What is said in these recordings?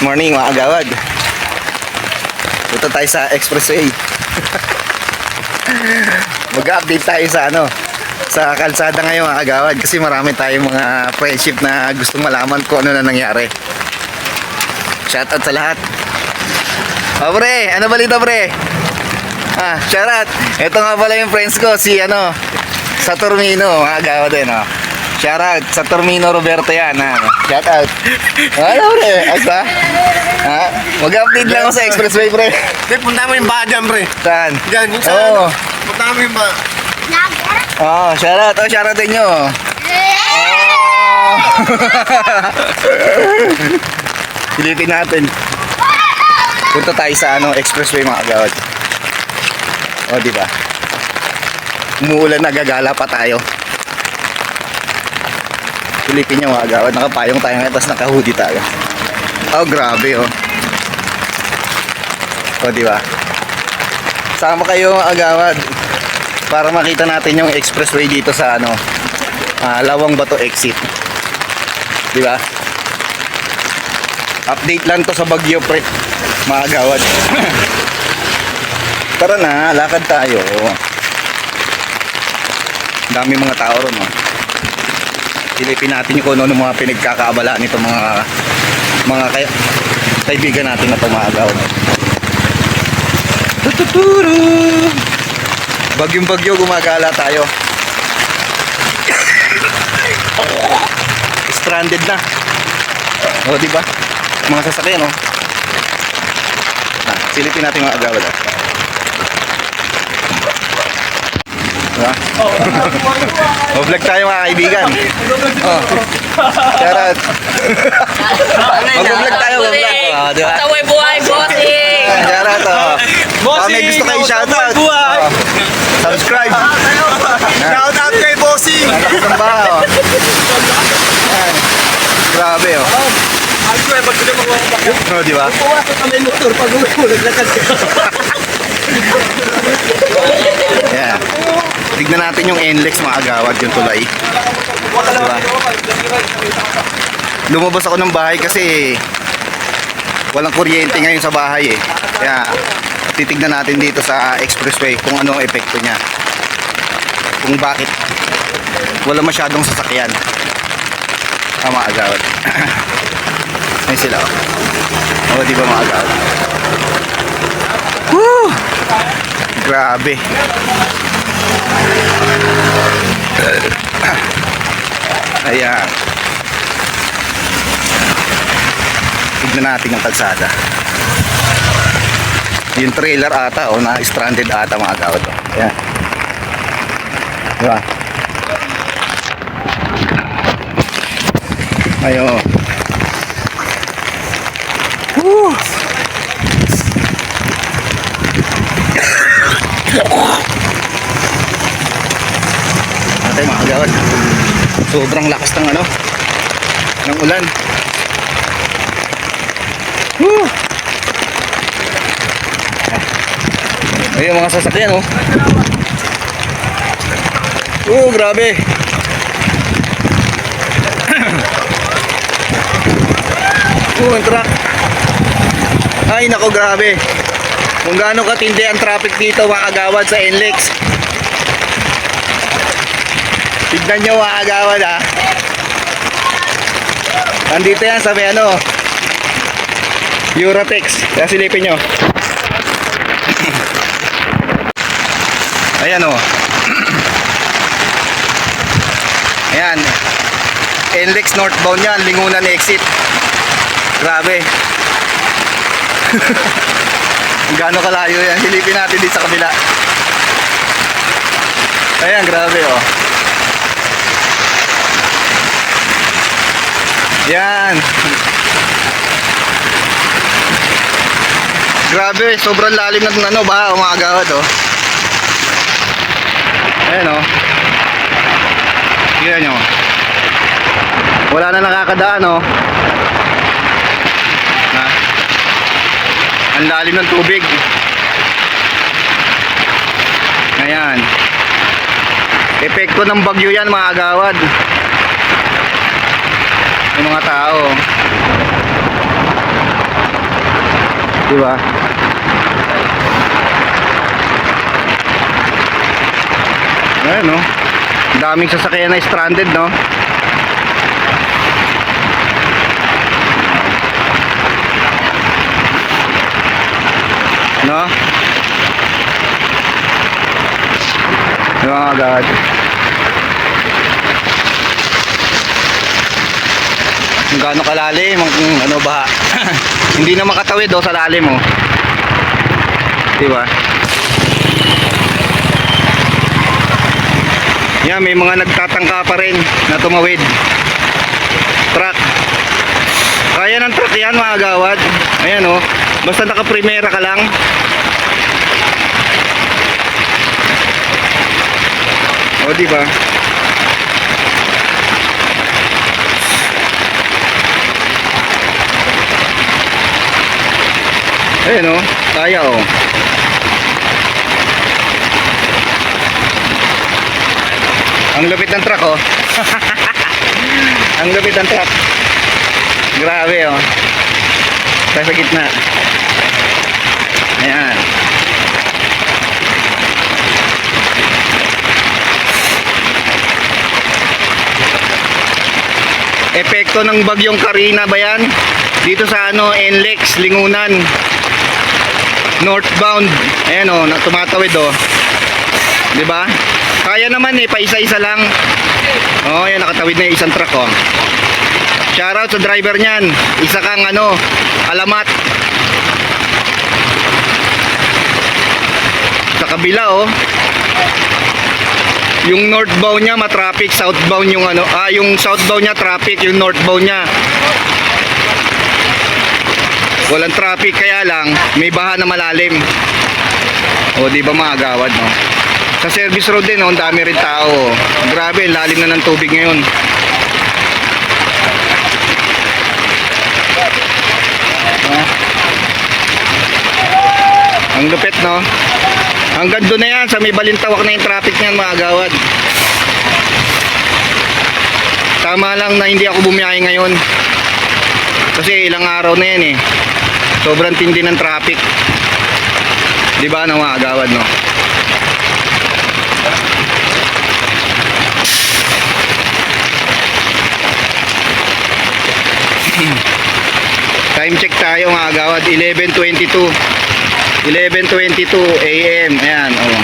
Morning mga agawad. Punta tayo sa expressway. Mag-update tayo sa sa kalsada ngayon mga agawad, kasi marami tayong mga friendship na gustong malaman kung ano na nangyari. Shoutout sa lahat. Oh pre, ano balita pre? Shoutout. Ito nga pala yung friends ko, si Saturnino mga agawad din Shoutout sa Saturnino Roberto yan Shoutout. Ano pre? Asa? Mag-update lang ako sa expressway pre. Punta mo yung baha dyan pre. Saan? Dyan, yung punta mo yung baha. Shoutout. Shoutout din nyo. Silipin natin. Punta tayo sa expressway mga agawad. Diba? Umuulan, nagagala pa tayo. Silipin nyo mga agawad. Nakapayong tayo ngayon, tapos naka-hoodie tayo. Grabe diba? Sama kayo mga agawad para makita natin yung expressway dito sa Lawang Bato exit. Diba? Update lang to sa Bagyo pre mga agawad. Tara na, lakad tayo. Dami mga tao ron Silipin natin kung ano mga pinagkakaabala nito mga kaibigan natin na tumagaw. Bagyong-bagyo, gumagala tayo. Stranded na. Diba? Mga sasakyan silipin natin mga agawad diba? Vlog tayo mga kaibigan. Charot. Mag-vlog tayo, diba? Taway buhay, bossing! Charot may gusto kayo shoutout. Subscribe. Shoutout kay Bossing! Nalakas ang baha Grabe diba? Motor pag naglakad ka. Yeah. Tignan natin yung NLEX mga agawad, yung tulay. Diba? Lumabas ako ng bahay kasi walang kuryente ngayon sa bahay Kaya titignan natin dito sa expressway kung ano ang epekto niya, kung bakit wala masyadong sasakyan. Mga agawad. Ayun sila diba mga agawad? Woo! Grabe. Ayan. Tignan natin ang kalsada. Yung trailer ata na stranded ata mga agawad Ayan. Diba? Ayun. Woo! Natin mga agawad, sobrang lakas ng ng ulan. Woo! Ayun mga sasakyan grabe. Ang truck. Ay nako, grabe. Kung gaano katindi ang traffic dito mga agawad sa NLEX. Tignan nyo mga agawad Nandito yan sa may Eurotex. Kaya silipin nyo. Ayan Ayan, NLEX northbound yan, Lingunan exit. Grabe. Gaano kalayo yan. Silipin natin dito sa kabila. Ayan, grabe Yan. Grabe, sobrang lalim ng baha mga agawad Ayan Tingnan nyo. Wala na nakakadaan Ang lalim ng tubig. Ayan. Epekto ng bagyo yan mga agawad. Yung mga tao Di ba? Ayan, no? Daming sasakyan na stranded, no? No? Di ba, mga agad? Kung gaano kalalim ang ano ba? Hindi na makatawid sa lalim mo. Di ba? Yan, may mga nagtatangka pa rin na tumawid. Truck. Kaya ng truck yan, mga agawad. Ayan, oh. Basta naka-primera ka lang. O, di ba? Ayan, oh. Kaya, oh. Ang lupit ng truck, oh. Ang lupit ng truck. Grabe, oh. Sa gitna. Ayan. Epekto ng bagyong Karina ba yan? Dito sa NLEX, Lingunan. Northbound. Ayan, oh, tumatawid, oh. 'Di ba? Kaya naman pa isa-isa lang. Oh, yan nakatawid na yung isang truck, oh. Shoutout sa driver niyan. Isa kang alamat. Sa kabila, oh. Yung northbound niya matraffic, southbound yung yung southbound niya traffic, yung northbound niya walang traffic, kaya lang may baha na malalim. O, di ba, mga agawad, no? Sa service road din, ang dami rin tao. Grabe, lalim na ng tubig ngayon. Ang lupit, no? Hanggang doon na yan, sa may Balintawak na yung traffic niyan, mga agawad. Tama lang na hindi ako bumiyahe ngayon. Kasi ilang araw na yan, eh. Sobrang tindi ng traffic. Di ba, mga agawad, no? Time check tayo, mga agawad. 11:22 AM. Ayan, oh.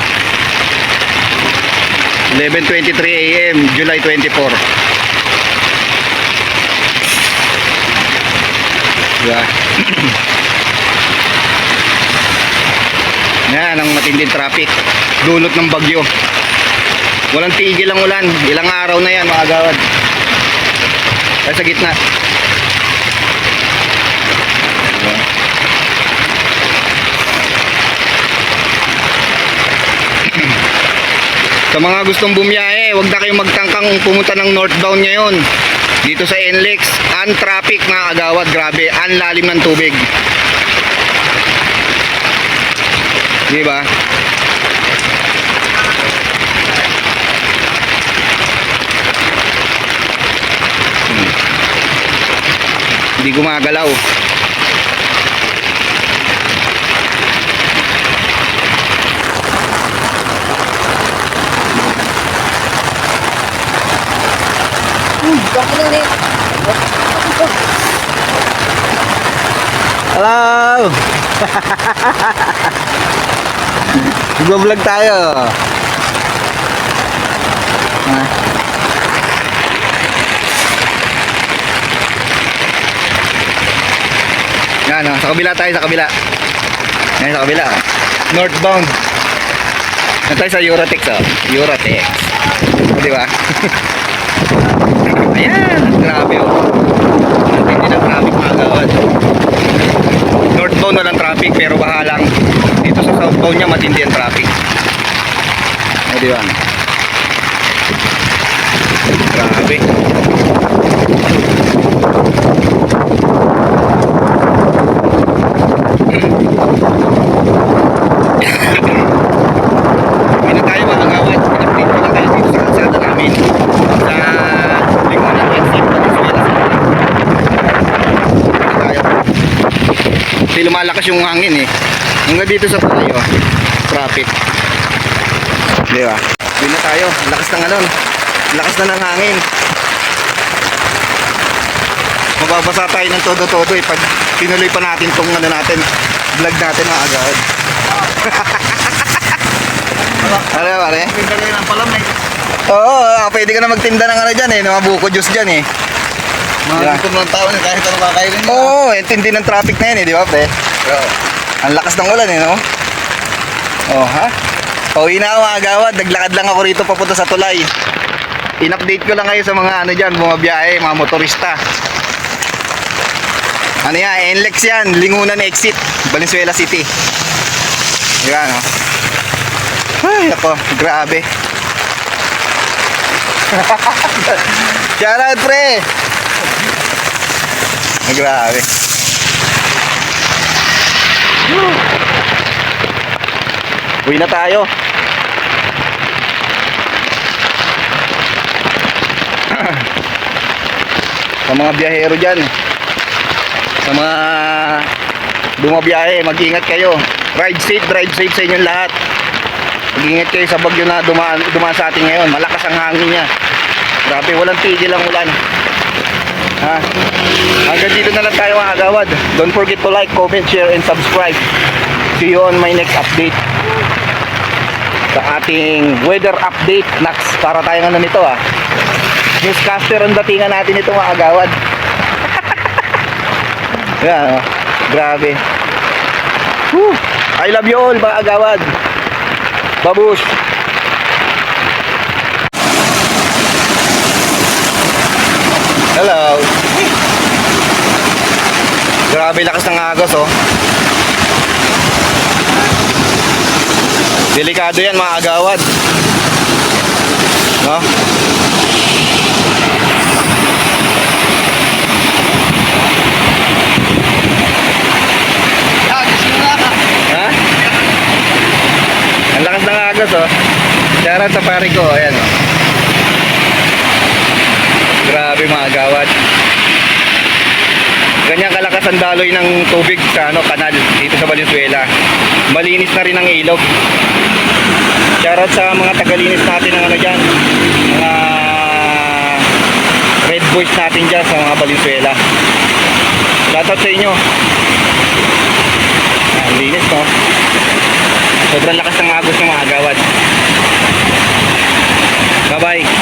11:23 AM, July 24. Diba? Yan ang matinding traffic. Dulot ng bagyo. Walang tigil ang ulan. Ilang araw na yan, mga agawad. Kaya sa gitna. Sa mga gustong bumiyahe, huwag na kayong magtangkang pumunta ng northbound ngayon. Dito sa NLEX, traffic, mga agawad, grabe, ang lalim ng tubig. Di ba? Hindi gumagalaw. Hello! Nag-vlog tayo. Yan, sa kabila tayo, sa kabila. Yan, sa kabila. Northbound. Yan tayo sa Eurotex, oh. Eurotex. Di ba? Ayan, grabe, oh. Hindi na traffic, mga agawad. Northbound walang traffic, pero baha lang. Dito sa southbound niya matindi ang traffic. O, di ba? Grabe. Hindi na tayo, mga agawad. Pinapito na tayo dito sa kalsada namin. Sa Lingunan Exit, Venezuela. Hindi tayo. May lumalakas yung hangin eh. Hanggang dito sa tayo, traffic. Di ba? Yun na tayo. Lakas ng ano. Lakas na ng hangin. Mababasa tayo ng todo-todo eh. Pag tinuloy pa natin tong ano natin, vlog natin mga agad. Ano pare? Pinagay ng palamig. Oo, pwede ka na magtinda ng ano dyan eh. Mga buko juice dyan eh. Mga gutom ng tao niya kahit ano kakainin niya. Oo, intindi ng traffic na yun eh, di ba pre? Oo. Ang lakas ng ulan eh, no? Oh, ha? Pauwi na ako mga agawad. Naglakad lang ako rito papunta sa tulay. In-update ko lang kayo sa mga ano dyan, bumabiyahe, mga motorista. Ano yan, NLEX yan, Lingunan exit, Valenzuela City. Yan, no? Ay, ako, grabe. Shout out, pre! Ay, grabe. Uwi na tayo. Sa mga biyahero dyan, sa mga bumabiyahe, mag-ingat kayo. Drive safe sa inyong lahat. Mag-ingat kayo sa bagyo na dumaan sa atin ngayon. Malakas ang hangin niya. Grabe, walang tigil ang ulan. Ha? Hanggang dito na lang tayo mga agawad. Don't forget to like, comment, share, and subscribe. See you on my next update. Sa ating weather update. Next, para tayong ano nito ah. Newscaster ang datingan natin ito mga agawad. Yan, oh. Grabe. Whew. I love you all mga agawad. Babush. Hello. Grabe lakas ng agos oh. Delikado yan mga agawad. No? Ha? Ang lakas ng agos oh. Shoutout sa pare ko, ayan oh. Grabe mga agawad. Ganyan kalakas ang daloy ng tubig sa ano, kanal dito sa Valenzuela. Malinis na rin ang ilog. Shoutout sa mga tagalinis natin ng ano dyan, mga red boys natin dyan sa mga Valenzuela. Shoutout sa inyo. Ang linis no. Sobrang lakas ng agos ng mga agawad. Bye bye.